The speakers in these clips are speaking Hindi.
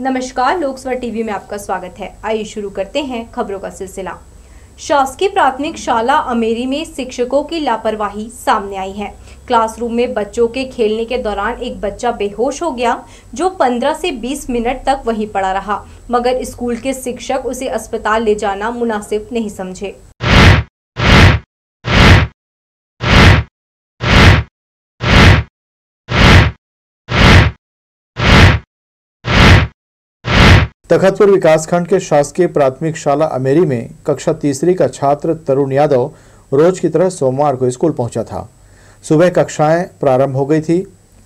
नमस्कार, लोकसभा टीवी में आपका स्वागत है। आइए शुरू करते हैं खबरों का सिलसिला। शासकीय प्राथमिक शाला अमेरी में शिक्षकों की लापरवाही सामने आई है। क्लासरूम में बच्चों के खेलने के दौरान एक बच्चा बेहोश हो गया, जो 15 से 20 मिनट तक वहीं पड़ा रहा, मगर स्कूल के शिक्षक उसे अस्पताल ले जाना मुनासिब नहीं समझे। तखतपुर विकासखंड के शासकीय प्राथमिक शाला अमेरी में कक्षा तीसरी का छात्र तरुण यादव रोज की तरह सोमवार को स्कूल पहुंचा था। सुबह कक्षाएं प्रारंभ हो गई थी।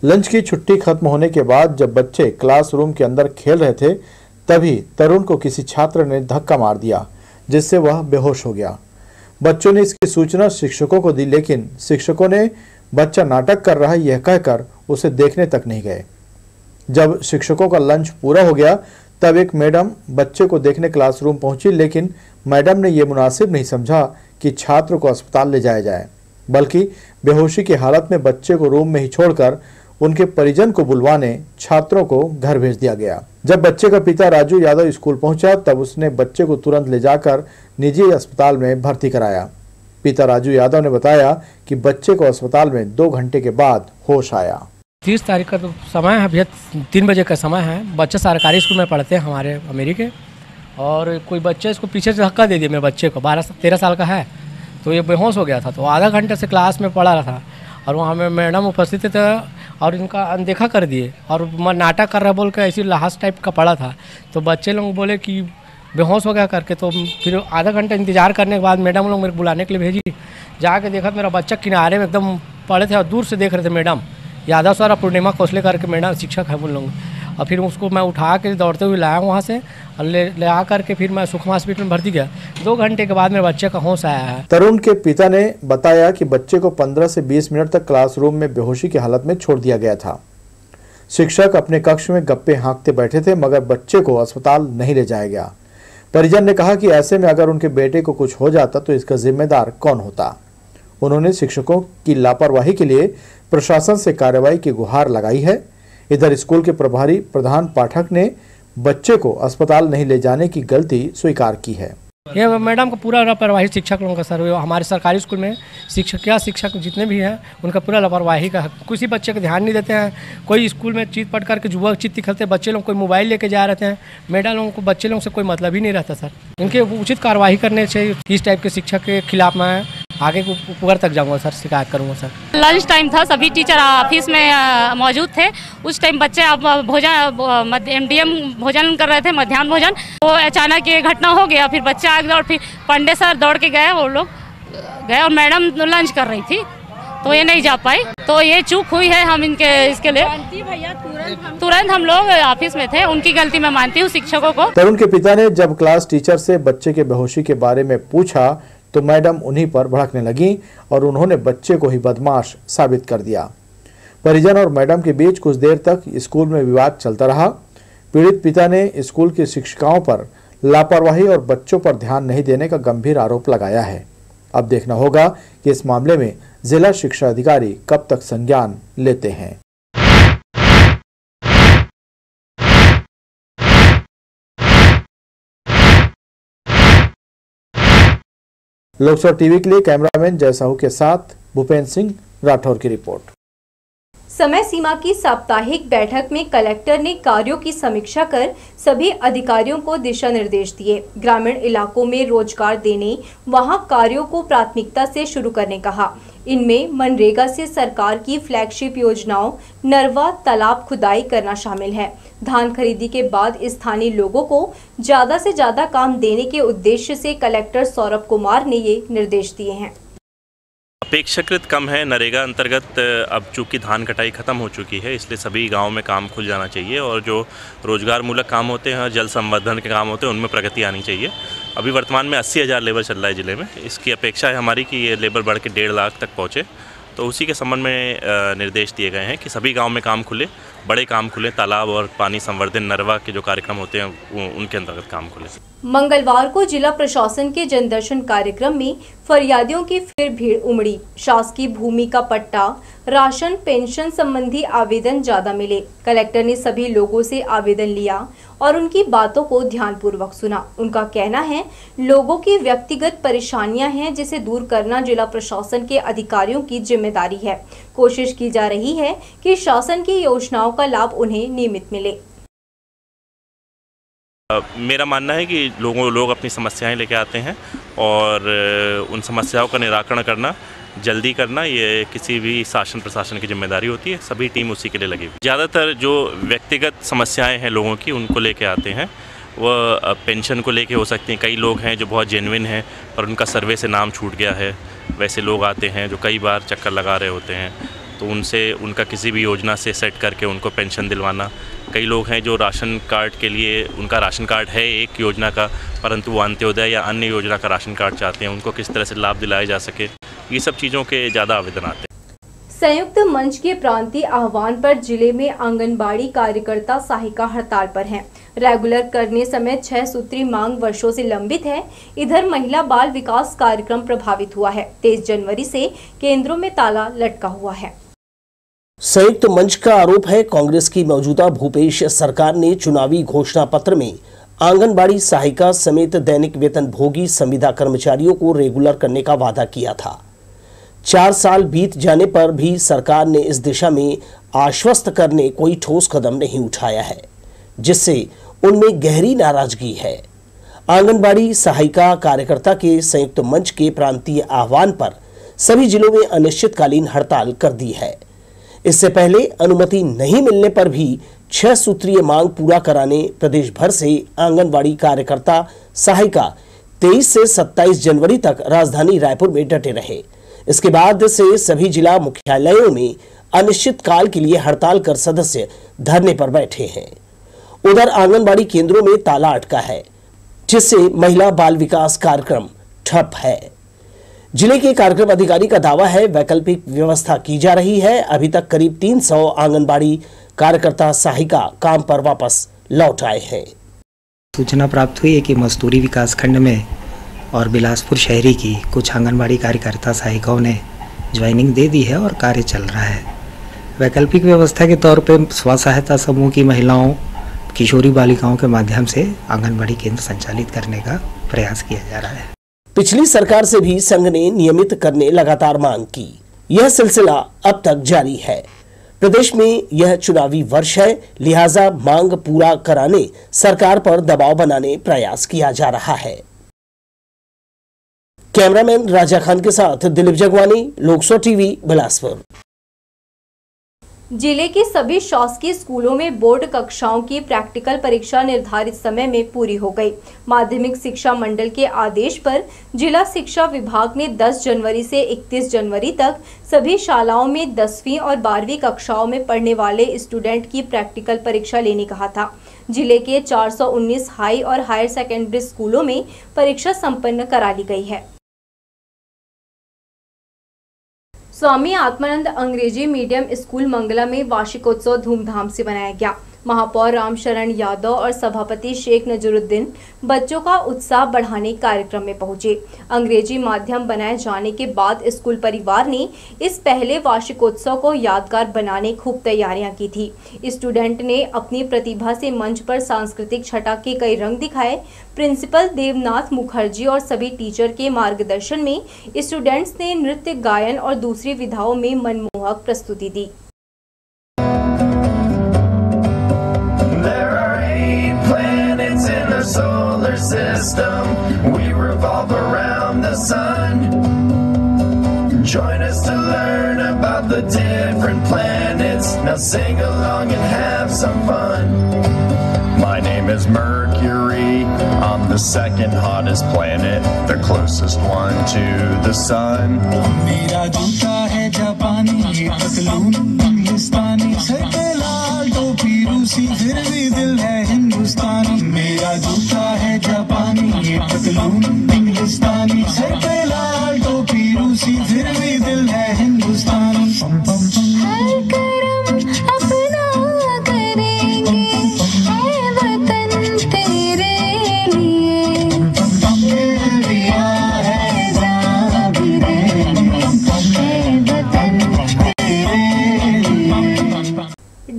लंच की छुट्टी खत्म होने के बाद जब बच्चे क्लासरूम के अंदर खेल रहे थे, तभी तरुण को किसी छात्र ने धक्का मार दिया, जिससे वह बेहोश हो गया। बच्चों ने इसकी सूचना शिक्षकों को दी, लेकिन शिक्षकों ने बच्चा नाटक कर रहा है यह कहकर उसे देखने तक नहीं गए। जब शिक्षकों का लंच पूरा हो गया, तब एक मैडम बच्चे को देखने क्लासरूम पहुंची, लेकिन मैडम ने यह मुनासिब नहीं समझा कि छात्र को अस्पताल ले जाया जाए, बल्कि बेहोशी की हालत में बच्चे को रूम में ही छोड़कर उनके परिजन को बुलवाने छात्रों को घर भेज दिया गया। जब बच्चे का पिता राजू यादव स्कूल पहुंचा, तब उसने बच्चे को तुरंत ले जाकर निजी अस्पताल में भर्ती कराया। पिता राजू यादव ने बताया कि बच्चे को अस्पताल में 2 घंटे के बाद होश आया। 30 तारीख का तो समय है, भैया 3 बजे का समय है। बच्चे सरकारी स्कूल में पढ़ते हैं हमारे अमेरी के, और कोई बच्चे इसको पीछे से धक्का दे दिया। मेरे बच्चे को 12-13 साल का है, तो ये बेहोश हो गया था। तो आधा घंटे से क्लास में पढ़ा रहा था, और वहाँ में मैडम उपस्थित थे और इनका अनदेखा कर दिए, और नाटक कर रहा बोल के ऐसी लाश टाइप का पड़ा था। तो बच्चे लोग बोले कि बेहोश हो गया करके, तो फिर आधा घंटा इंतजार करने के बाद मैडम लोग मेरे बुलाने के लिए भेजी। जाके देखा मेरा बच्चा किनारे में एकदम पड़े थे, और दूर से देख रहे थे मैडम यादव सर, पूर्णिमा कौशले करके मैडम शिक्षक है उन लोग। और फिर उसको मैं उठा के दौड़ते हुए लाया वहाँ से, और ले आ करके फिर मैं सुखमा हॉस्पिटल में भर्ती किया। 2 घंटे के बाद मेरे बच्चे का होश आया है। तरुण के पिता ने बताया कि बच्चे को 15 से 20 मिनट तक क्लासरूम में बेहोशी की हालत में छोड़ दिया गया था। शिक्षक अपने कक्ष में गप्पे हाँकते बैठे थे, मगर बच्चे को अस्पताल नहीं ले जाया गया। परिजन ने कहा कि ऐसे में अगर उनके बेटे को कुछ हो जाता तो इसका जिम्मेदार कौन होता। उन्होंने शिक्षकों की लापरवाही के लिए प्रशासन से कार्रवाई की गुहार लगाई है। इधर स्कूल के प्रभारी प्रधान पाठक ने बच्चे को अस्पताल नहीं ले जाने की गलती स्वीकार की है। ये मैडम का पूरा लापरवाही शिक्षक लोगों का सर, हमारे सरकारी स्कूल में शिक्षक जितने भी हैं उनका पूरा लापरवाही का। किसी बच्चे को ध्यान नहीं देते हैं। कोई स्कूल में चीत पट करके जुआ चित्ती खेलते बच्चे लोग, कोई मोबाइल लेके जा रहे हैं। मैडम लोगों को बच्चे लोगों से कोई मतलब ही नहीं रहता सर। इनके उचित कार्रवाई करने चाहिए। इस टाइप के शिक्षक के खिलाफ मैं आगे ऊपर तक जाऊंगा सर, शिकायत करूंगा सर। लंच टाइम था, सभी टीचर ऑफिस में मौजूद थे। उस टाइम बच्चे अब भोजन MDM भोजन कर रहे थे, मध्याह्न भोजन। तो अचानक ये घटना हो गया। फिर बच्चे आगे दौड़, फिर पंडे सर दौड़ के गए, वो लोग गए, और मैडम लंच कर रही थी तो ये नहीं जा पाई। तो ये चूक हुई है। हम इसके लिए तुरंत हम लोग ऑफिस में थे, उनकी गलती मैं मानती हूँ शिक्षकों को। तरुण के पिता ने जब क्लास टीचर से बच्चे के बेहोशी के बारे में पूछा, तो मैडम उन्हीं पर भड़कने लगी और उन्होंने बच्चे को ही बदमाश साबित कर दिया। परिजन और मैडम के बीच कुछ देर तक स्कूल में विवाद चलता रहा। पीड़ित पिता ने स्कूल की शिक्षिकाओं पर लापरवाही और बच्चों पर ध्यान नहीं देने का गंभीर आरोप लगाया है। अब देखना होगा कि इस मामले में जिला शिक्षा अधिकारी कब तक संज्ञान लेते हैं। लोकसभा टीवी के लिए कैमरामैन जय साहू के साथ भूपेंद्र सिंह राठौर की रिपोर्ट। समय सीमा की साप्ताहिक बैठक में कलेक्टर ने कार्यों की समीक्षा कर सभी अधिकारियों को दिशा निर्देश दिए। ग्रामीण इलाकों में रोजगार देने, वहां कार्यों को प्राथमिकता से शुरू करने कहा। इनमें मनरेगा से सरकार की फ्लैगशिप योजनाओं नरवा तालाब खुदाई करना शामिल है। धान खरीदी के बाद स्थानीय लोगों को ज्यादा से ज्यादा काम देने के उद्देश्य से कलेक्टर सौरभ कुमार ने ये निर्देश दिए हैं। अपेक्षाकृत कम है। नरेगा अंतर्गत अब चूँकि धान कटाई खत्म हो चुकी है, इसलिए सभी गांव में काम खुल जाना चाहिए, और जो रोजगार मूलक काम होते हैं, जल संवर्धन के काम होते हैं, उनमें प्रगति आनी चाहिए। अभी वर्तमान में 80,000 लेबर चल रहा है ज़िले में। इसकी अपेक्षा है हमारी कि ये लेबर बढ़ के 1.5 लाख तक पहुँचे। तो उसी के संबंध में निर्देश दिए गए हैं कि सभी गाँव में काम खुले, बड़े काम खुले, तालाब और पानी संवर्धन नरवा के जो कार्यक्रम होते हैं उनके अंतर्गत काम खुले। मंगलवार को जिला प्रशासन के जनदर्शन कार्यक्रम में फरियादियों की फिर भीड़ उमड़ी। शासकीय भूमि का पट्टा, राशन, पेंशन संबंधी आवेदन ज्यादा मिले। कलेक्टर ने सभी लोगों से आवेदन लिया और उनकी बातों को ध्यानपूर्वक सुना। उनका कहना है, लोगों की व्यक्तिगत परेशानियां हैं जिसे दूर करना जिला प्रशासन के अधिकारियों की जिम्मेदारी है। कोशिश की जा रही है कि शासन की योजनाओं का लाभ उन्हें नियमित मिले। मेरा मानना है कि लोग अपनी समस्याएं लेके आते हैं और उन समस्याओं का निराकरण करना, जल्दी करना, ये किसी भी शासन प्रशासन की जिम्मेदारी होती है। सभी टीम उसी के लिए लगी हुई। ज़्यादातर जो व्यक्तिगत समस्याएं हैं लोगों की, उनको लेके आते हैं। वह पेंशन को लेके हो सकती हैं। कई लोग हैं जो बहुत जेन्युइन हैं और उनका सर्वे से नाम छूट गया है। वैसे लोग आते हैं जो कई बार चक्कर लगा रहे होते हैं, तो उनसे उनका किसी भी योजना से सेट करके उनको पेंशन दिलवाना। कई लोग हैं जो राशन कार्ड के लिए, उनका राशन कार्ड है एक योजना का, परंतु वो अंत्योदय या अन्य योजना का राशन कार्ड चाहते हैं, उनको किस तरह से लाभ दिलाया जा सके, ये सब चीज़ों के ज़्यादा आवेदन आते हैं। संयुक्त मंच के प्रांतीय आह्वान पर जिले में आंगनबाड़ी कार्यकर्ता सहायिका हड़ताल पर हैं। रेगुलर करने समय 6 सूत्री मांग वर्षों से लंबित है। इधर महिला बाल विकास कार्यक्रम प्रभावित हुआ है। 23 जनवरी से केंद्रों में ताला लटका हुआ है। संयुक्त मंच का आरोप है, कांग्रेस की मौजूदा भूपेश सरकार ने चुनावी घोषणा पत्र में आंगनबाड़ी सहायिका समेत दैनिक वेतन भोगी संविदा कर्मचारियों को रेगुलर करने का वादा किया था। 4 साल बीत जाने पर भी सरकार ने इस दिशा में आश्वस्त करने कोई ठोस कदम नहीं उठाया है, जिससे उनमें गहरी नाराजगी है। आंगनबाड़ी सहायिका कार्यकर्ता के संयुक्त मंच के प्रांतीय आह्वान पर सभी जिलों में अनिश्चितकालीन हड़ताल कर दी है। इससे पहले अनुमति नहीं मिलने पर भी 6 सूत्रीय मांग पूरा कराने प्रदेश भर से आंगनबाड़ी कार्यकर्ता सहायिका 23 से 27 जनवरी तक राजधानी रायपुर में डटे रहे। इसके बाद से सभी जिला मुख्यालयों में अनिश्चितकाल के लिए हड़ताल कर सदस्य धरने पर बैठे हैं। उधर आंगनबाड़ी केंद्रों में ताला अटका है, जिससे महिला बाल विकास कार्यक्रम ठप है। जिले के कार्यक्रम अधिकारी का दावा है, वैकल्पिक व्यवस्था की जा रही है। अभी तक करीब 300 आंगनबाड़ी कार्यकर्ता सहायिका काम पर वापस लौट आए हैं। सूचना प्राप्त हुई है कि मस्तूरी विकास खंड में और बिलासपुर शहरी की कुछ आंगनबाड़ी कार्यकर्ता सहायिकाओं ने ज्वाइनिंग दे दी है और कार्य चल रहा है। वैकल्पिक व्यवस्था के तौर पर स्व सहायता समूह की महिलाओं, किशोरी बालिकाओं के माध्यम से आंगनबाड़ी केंद्र संचालित करने का प्रयास किया जा रहा है। पिछली सरकार से भी संघ ने नियमित करने लगातार मांग की। यह सिलसिला अब तक जारी है। प्रदेश में यह चुनावी वर्ष है, लिहाजा मांग पूरा कराने सरकार पर दबाव बनाने प्रयास किया जा रहा है। कैमरामैन राजा खान के साथ दिलीप जगवानी, लोकसो टीवी, बिलासपुर। जिले के सभी शासकीय स्कूलों में बोर्ड कक्षाओं की प्रैक्टिकल परीक्षा निर्धारित समय में पूरी हो गई। माध्यमिक शिक्षा मंडल के आदेश पर जिला शिक्षा विभाग ने 10 जनवरी से 31 जनवरी तक सभी शालाओं में 10वीं और 12वीं कक्षाओं में पढ़ने वाले स्टूडेंट की प्रैक्टिकल परीक्षा लेने कहा था। जिले के 419 हाई और हायर सेकेंडरी स्कूलों में परीक्षा संपन्न करा ली गई है। स्वामी आत्मानंद अंग्रेजी मीडियम स्कूल मंगला में वार्षिकोत्सव धूमधाम से मनाया गया। महापौर रामशरण यादव और सभापति शेख नजरुद्दीन बच्चों का उत्साह बढ़ाने कार्यक्रम में पहुंचे। अंग्रेजी माध्यम बनाए जाने के बाद स्कूल परिवार ने इस पहले वार्षिकोत्सव को यादगार बनाने खूब तैयारियां की थी। स्टूडेंट ने अपनी प्रतिभा से मंच पर सांस्कृतिक छटा के कई रंग दिखाए। प्रिंसिपल देवनाथ मुखर्जी और सभी टीचर के मार्गदर्शन में स्टूडेंट्स ने नृत्य, गायन और दूसरी विधाओं में मनमोहक प्रस्तुति दी। Solar system, we revolve around the sun. Join us to learn about the different planets. Now sing along and have some fun. My name is Mercury. I'm the second hottest planet, the closest one to the sun. मेरा जूता है जापानी, ये पतलून इंग्लिस्तानी, सर पे लाल टोपी रूसी, फिर भी दिल है हिंदुस्तानी। मेरा जूता है जापानी, ये पतलून इंग्लिस्तानी, सर पे लाल टोपी रूसी, फिर भी दिल है हिंदुस्तानी। हर करम अपना करेंगे, है वतन तेरे लिए।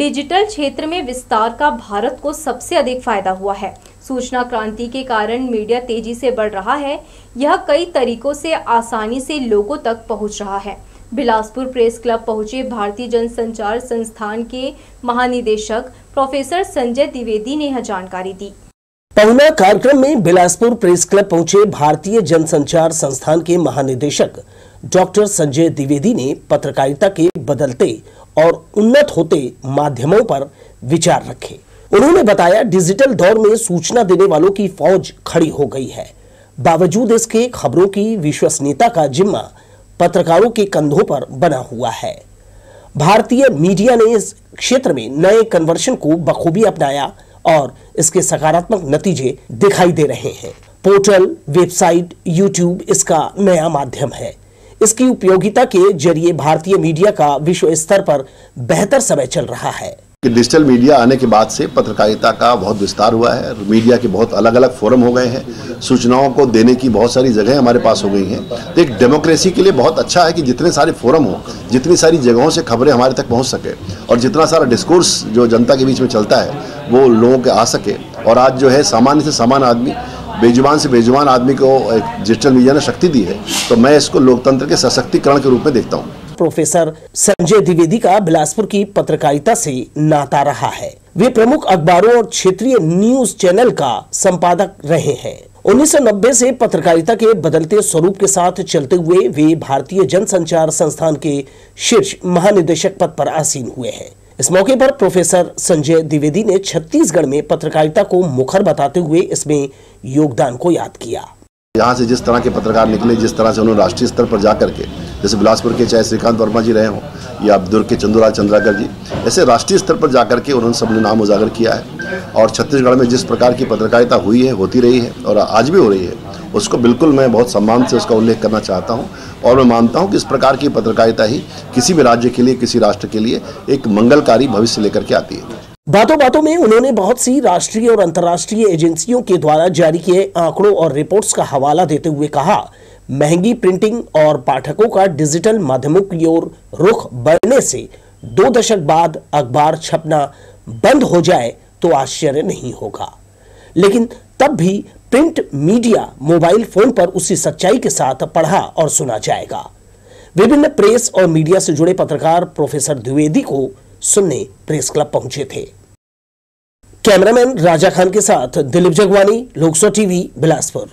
डिजिटल क्षेत्र में विस्तार का भारत को सबसे अधिक फायदा हुआ है। सूचना क्रांति के कारण मीडिया तेजी से बढ़ रहा है। यह कई तरीकों से आसानी से लोगों तक पहुंच रहा है। बिलासपुर प्रेस क्लब पहुंचे भारतीय जनसंचार संस्थान के महानिदेशक प्रोफेसर संजय द्विवेदी ने यह जानकारी दी। पहुना कार्यक्रम में बिलासपुर प्रेस क्लब पहुंचे भारतीय जनसंचार संस्थान के महानिदेशक डॉक्टर संजय द्विवेदी ने पत्रकारिता के बदलते और उन्नत होते माध्यमों पर विचार रखे। उन्होंने बताया, डिजिटल दौर में सूचना देने वालों की फौज खड़ी हो गई है। बावजूद इसके खबरों की विश्वसनीयता का जिम्मा पत्रकारों के कंधों पर बना हुआ है। भारतीय मीडिया ने इस क्षेत्र में नए कन्वर्शन को बखूबी अपनाया और इसके सकारात्मक नतीजे दिखाई दे रहे हैं। पोर्टल, वेबसाइट, यूट्यूब इसका नया माध्यम है। इसकी उपयोगिता के जरिए भारतीय मीडिया का विश्व स्तर पर बेहतर समय चल रहा है। डिजिटल मीडिया आने के बाद से पत्रकारिता का बहुत विस्तार हुआ है। मीडिया के बहुत अलग अलग फोरम हो गए हैं। सूचनाओं को देने की बहुत सारी जगह हमारे पास हो गई हैं। तो एक डेमोक्रेसी के लिए बहुत अच्छा है कि जितने सारे फोरम हो, जितनी सारी जगहों से खबरें हमारे तक पहुंच सके और जितना सारा डिस्कोर्स जो जनता के बीच में चलता है वो लोगों के आ सके। और आज जो है सामान्य से सामान्य आदमी, बेजुबान से बेजुबान आदमी को एक डिजिटल मीडिया ने शक्ति दी है। तो मैं इसको लोकतंत्र के सशक्तिकरण के रूप में देखता हूँ। प्रोफेसर संजय द्विवेदी का बिलासपुर की पत्रकारिता से नाता रहा है। वे प्रमुख अखबारों और क्षेत्रीय न्यूज चैनल का संपादक रहे हैं। 1990 से पत्रकारिता के बदलते स्वरूप के साथ चलते हुए वे भारतीय जनसंचार संस्थान के शीर्ष महानिदेशक पद पर आसीन हुए हैं। इस मौके पर प्रोफेसर संजय द्विवेदी ने छत्तीसगढ़ में पत्रकारिता को मुखर बताते हुए इसमें योगदान को याद किया। यहाँ से जिस तरह के पत्रकार निकले, जिस तरह से उन्होंने राष्ट्रीय स्तर पर जा करके, जैसे बिलासपुर के चाहे श्रीकांत वर्मा जी रहे हों या दुर्ग के चंदूलाल चंद्राकर जी, ऐसे राष्ट्रीय स्तर पर जा करके उन्होंने सबने नाम उजागर किया है। और छत्तीसगढ़ में जिस प्रकार की पत्रकारिता हुई है, होती रही है और आज भी हो रही है, उसको बिल्कुल मैं बहुत सम्मान से उसका उल्लेख करना चाहता हूँ। और मैं मानता हूँ कि इस प्रकार की पत्रकारिता ही किसी भी राज्य के लिए, किसी राष्ट्र के लिए एक मंगलकारी भविष्य लेकर के आती है। बातों बातों में उन्होंने बहुत सी राष्ट्रीय और अंतर्राष्ट्रीय एजेंसियों के द्वारा जारी किए आंकड़ों और रिपोर्ट्स का हवाला देते हुए कहा, महंगी प्रिंटिंग और पाठकों का डिजिटल माध्यमों की ओर रुख बढ़ने से 2 दशक बाद अखबार छपना बंद हो जाए तो आश्चर्य नहीं होगा। लेकिन तब भी प्रिंट मीडिया मोबाइल फोन पर उसी सच्चाई के साथ पढ़ा और सुना जाएगा। विभिन्न प्रेस और मीडिया से जुड़े पत्रकार प्रोफेसर द्विवेदी को सुनने प्रेस क्लब पहुंचे थे। कैमरामैन राजा खान के साथ दिलीप जगवानी, लोकसो टीवी, बिलासपुर।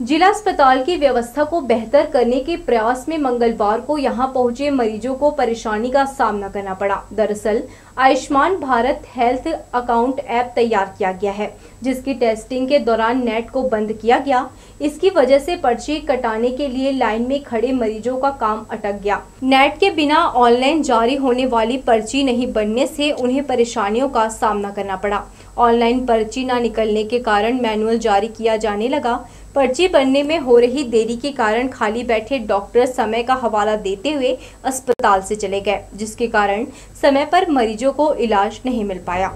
जिला अस्पताल की व्यवस्था को बेहतर करने के प्रयास में मंगलवार को यहां पहुंचे मरीजों को परेशानी का सामना करना पड़ा। दरअसल Ayushman Bharat health account app तैयार किया गया है, जिसकी टेस्टिंग के दौरान नेट को बंद किया गया। इसकी वजह से पर्ची कटाने के लिए लाइन में खड़े मरीजों का काम अटक गया। नेट के बिना ऑनलाइन जारी होने वाली पर्ची नहीं बनने से उन्हें परेशानियों का सामना करना पड़ा। ऑनलाइन पर्ची न निकलने के कारण मैनुअल जारी किया जाने लगा। पर्ची बनने में हो रही देरी के कारण खाली बैठे डॉक्टर समय का हवाला देते हुए अस्पताल से चले गए, जिसके कारण समय पर मरीजों को इलाज नहीं मिल पाया।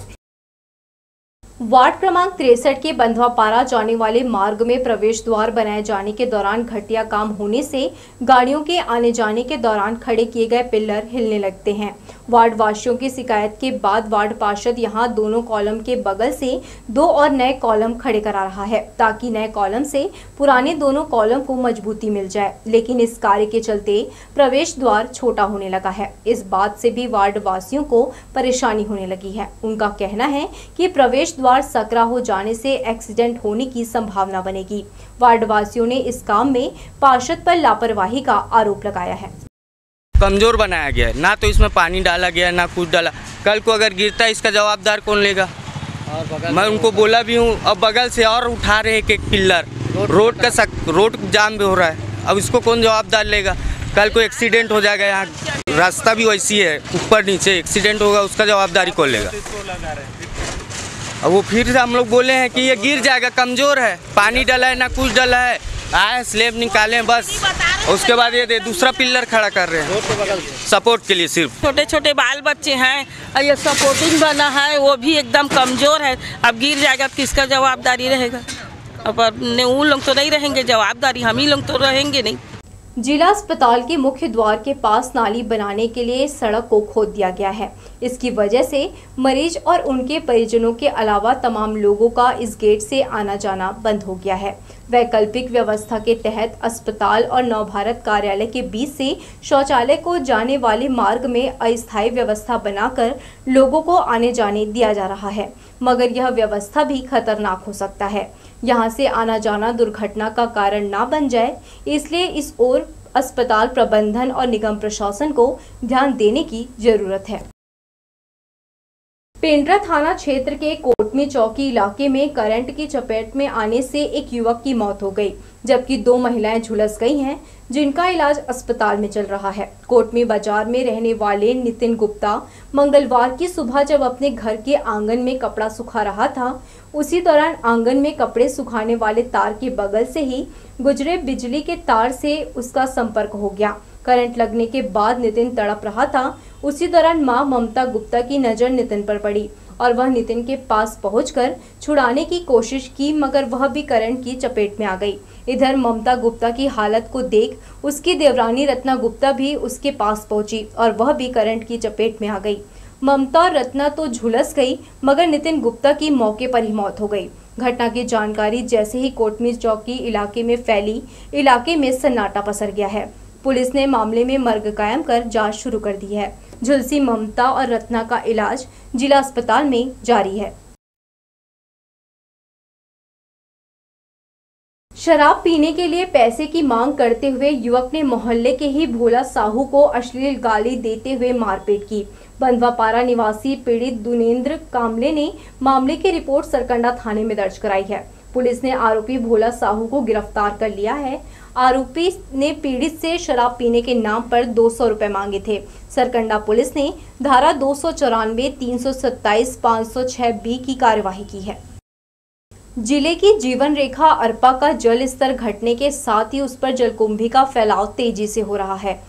वार्ड क्रमांक 63 के बंधवापारा जाने वाले मार्ग में प्रवेश द्वार बनाए जाने के दौरान घटिया काम होने से गाड़ियों के आने जाने के दौरान खड़े किए गए पिलर हिलने लगते हैं। वार्ड वासियों की शिकायत के बाद वार्ड पार्षद यहां दोनों कॉलम के बगल से 2 और नए कॉलम खड़े करा रहा है, ताकि नए कॉलम से पुराने दोनों कॉलम को मजबूती मिल जाए। लेकिन इस कार्य के चलते प्रवेश द्वार छोटा होने लगा है। इस बात से भी वार्ड वासियों को परेशानी होने लगी है। उनका कहना है कि प्रवेश द्वार सकरा हो जाने से एक्सीडेंट होने की संभावना बनेगी। वार्ड वासियों ने इस काम में पार्षद पर लापरवाही का आरोप लगाया है। कमजोर बनाया गया है, ना तो इसमें पानी डाला गया ना कुछ डाला। कल को अगर गिरता है इसका जवाबदार कौन लेगा? मैं उनको बोला भी हूँ। अब बगल से और उठा रहे एक पिल्लर, रोड जाम भी हो रहा है। अब इसको कौन जवाबदार लेगा? कल को एक्सीडेंट हो जाएगा। यहाँ रास्ता भी वैसी है, ऊपर नीचे एक्सीडेंट होगा, उसका जवाबदारी कौन लेगा? अब वो फिर से हम लोग बोले हैं कि ये गिर जाएगा, कमजोर है, पानी डाला है ना कुछ डाला है, आए स्लेब निकालें बस। उसके बाद ये दूसरा पिल्लर खड़ा कर रहे हैं सपोर्ट के लिए। सिर्फ छोटे छोटे बाल बच्चे हैं और ये सपोर्टिंग बना है, वो भी एकदम कमजोर है। अब गिर जाएगा तो किसका जवाबदारी रहेगा? अब वो लोग तो नहीं रहेंगे, जवाबदारी हम ही लोग तो रहेंगे नहीं। जिला अस्पताल के मुख्य द्वार के पास नाली बनाने के लिए सड़क को खोद दिया गया है। इसकी वजह से मरीज और उनके परिजनों के अलावा तमाम लोगों का इस गेट से आना जाना बंद हो गया है। वैकल्पिक व्यवस्था के तहत अस्पताल और नवभारत कार्यालय के बीच से शौचालय को जाने वाले मार्ग में अस्थायी व्यवस्था बनाकर लोगों को आने जाने दिया जा रहा है, मगर यह व्यवस्था भी खतरनाक हो सकता है। यहां से आना जाना दुर्घटना का कारण ना बन जाए, इसलिए इस ओर अस्पताल प्रबंधन और निगम प्रशासन को ध्यान देने की जरूरत है। पेंड्रा थाना क्षेत्र के कोटमी चौकी इलाके में करंट की चपेट में आने से एक युवक की मौत हो गई, जबकि 2 महिलाएं झुलस गई हैं, जिनका इलाज अस्पताल में चल रहा है। कोटमी बाजार में रहने वाले नितिन गुप्ता मंगलवार की सुबह जब अपने घर के आंगन में कपड़ा सुखा रहा था, उसी दौरान आंगन में कपड़े सुखाने वाले तार के बगल से ही गुजरे बिजली के तार से उसका संपर्क हो गया। करंट लगने के बाद नितिन तड़प रहा था। उसी दौरान मां ममता गुप्ता की नजर नितिन पर पड़ी और वह नितिन के पास पहुंचकर छुड़ाने की कोशिश की, मगर वह भी करंट की चपेट में आ गई। इधर ममता गुप्ता की हालत को देख उसकी देवरानी रत्ना गुप्ता भी उसके पास पहुंची और वह भी करंट की चपेट में आ गई। ममता और रत्ना तो झुलस गई, मगर नितिन गुप्ता की मौके पर ही मौत हो गई। घटना की जानकारी जैसे ही कोटमी चौकी इलाके में फैली, इलाके में सन्नाटा पसर गया है। पुलिस ने मामले में मर्ग कायम कर जांच शुरू कर दी है। झुलसी ममता और रत्ना का इलाज जिला अस्पताल में जारी है। शराब पीने के लिए पैसे की मांग करते हुए युवक ने मोहल्ले के ही भोला साहू को अश्लील गाली देते हुए मारपीट की। बंधवापारा निवासी पीड़ित दुनेंद्र कामले ने मामले की रिपोर्ट सरकंडा थाने में दर्ज कराई है। पुलिस ने आरोपी भोला साहू को गिरफ्तार कर लिया है। आरोपी ने पीड़ित से शराब पीने के नाम पर 200 रुपए मांगे थे। सरकंडा पुलिस ने धारा 294, 327, 506 बी की कार्यवाही की है। जिले की जीवन रेखा अरपा का जल स्तर घटने के साथ ही उस पर जलकुंभी का फैलाव तेजी से हो रहा है।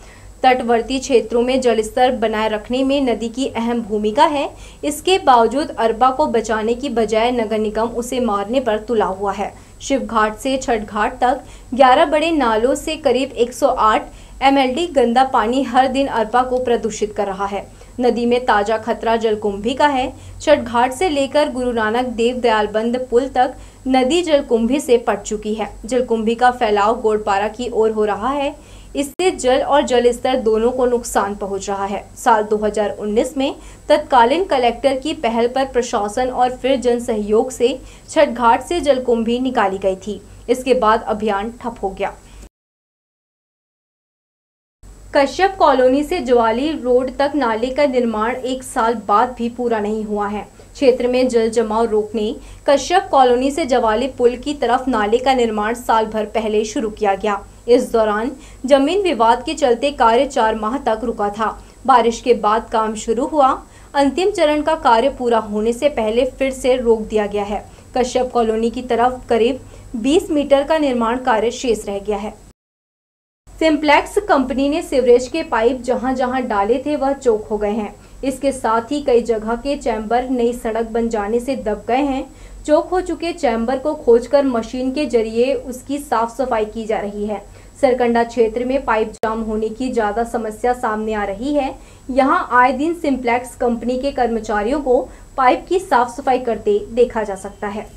तटवर्ती क्षेत्रों में जल स्तर बनाए रखने में नदी की अहम भूमिका है। इसके बावजूद अरपा को बचाने की बजाय नगर निगम उसे मारने पर तुला हुआ है। शिव घाट से छठ घाट तक 11 बड़े नालों से करीब 108 MLD गंदा पानी हर दिन अरपा को प्रदूषित कर रहा है। नदी में ताजा खतरा जलकुंभी का है। छठ घाट से लेकर गुरु नानक देव दयालबंद पुल तक नदी जलकुंभी से पट चुकी है। जलकुंभी का फैलाव गोड़पारा की ओर हो रहा है। इससे जल और जल स्तर दोनों को नुकसान पहुंच रहा है। साल 2019 में तत्कालीन कलेक्टर की पहल पर प्रशासन और फिर जन सहयोग से छठ घाट से जलकुंभी निकाली गई थी। इसके बाद अभियान ठप हो गया। कश्यप कॉलोनी से ज्वाली रोड तक नाले का निर्माण 1 साल बाद भी पूरा नहीं हुआ है। क्षेत्र में जल जमाव रोकने कश्यप कॉलोनी से ज्वाली पुल की तरफ नाले का निर्माण साल भर पहले शुरू किया गया। इस दौरान जमीन विवाद के चलते कार्य 4 माह तक रुका था। बारिश के बाद काम शुरू हुआ। अंतिम चरण का कार्य पूरा होने से पहले फिर से रोक दिया गया है। कश्यप कॉलोनी की तरफ करीब 20 मीटर का निर्माण कार्य शेष रह गया है। सिंप्लेक्स कंपनी ने सीवरेज के पाइप जहां जहां डाले थे वह चौक हो गए हैं। इसके साथ ही कई जगह के चैम्बर नई सड़क बन जाने से दब गए हैं। चौक हो चुके चैम्बर को खोजकर मशीन के जरिए उसकी साफ सफाई की जा रही है। सरकंडा क्षेत्र में पाइप जाम होने की ज्यादा समस्या सामने आ रही है। यहां आए दिन सिंप्लेक्स कंपनी के कर्मचारियों को पाइप की साफ सफाई करते देखा जा सकता है।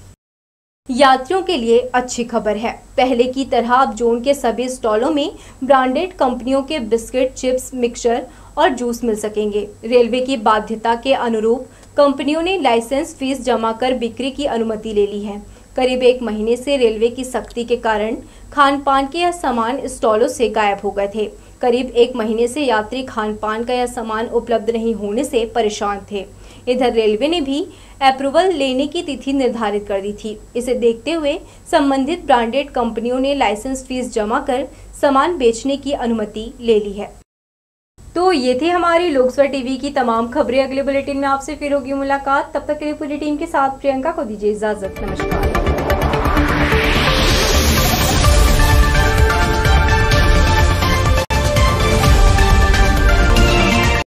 यात्रियों के लिए अच्छी खबर है। पहले की तरह अब जोन के सभी स्टॉलों में ब्रांडेड कंपनियों के बिस्किट, चिप्स, मिक्सचर और जूस मिल सकेंगे। रेलवे की बाध्यता के अनुरूप कंपनियों ने लाइसेंस फीस जमा कर बिक्री की अनुमति ले ली है। करीब 1 महीने से रेलवे की सख्ती के कारण खान पान के यह सामान स्टॉलों से गायब हो गए थे। करीब 1 महीने से यात्री खान पान का यह सामान उपलब्ध नहीं होने से परेशान थे। इधर रेलवे ने भी अप्रूवल लेने की तिथि निर्धारित कर दी थी। इसे देखते हुए संबंधित ब्रांडेड कंपनियों ने लाइसेंस फीस जमा कर सामान बेचने की अनुमति ले ली है। तो ये थी हमारी लोकसभा टीवी की तमाम खबरें। अगले बुलेटिन में आपसे फिर होगी मुलाकात। तब तक के लिए पूरी टीम के साथ प्रियंका को दीजिए इजाजत। नमस्कार।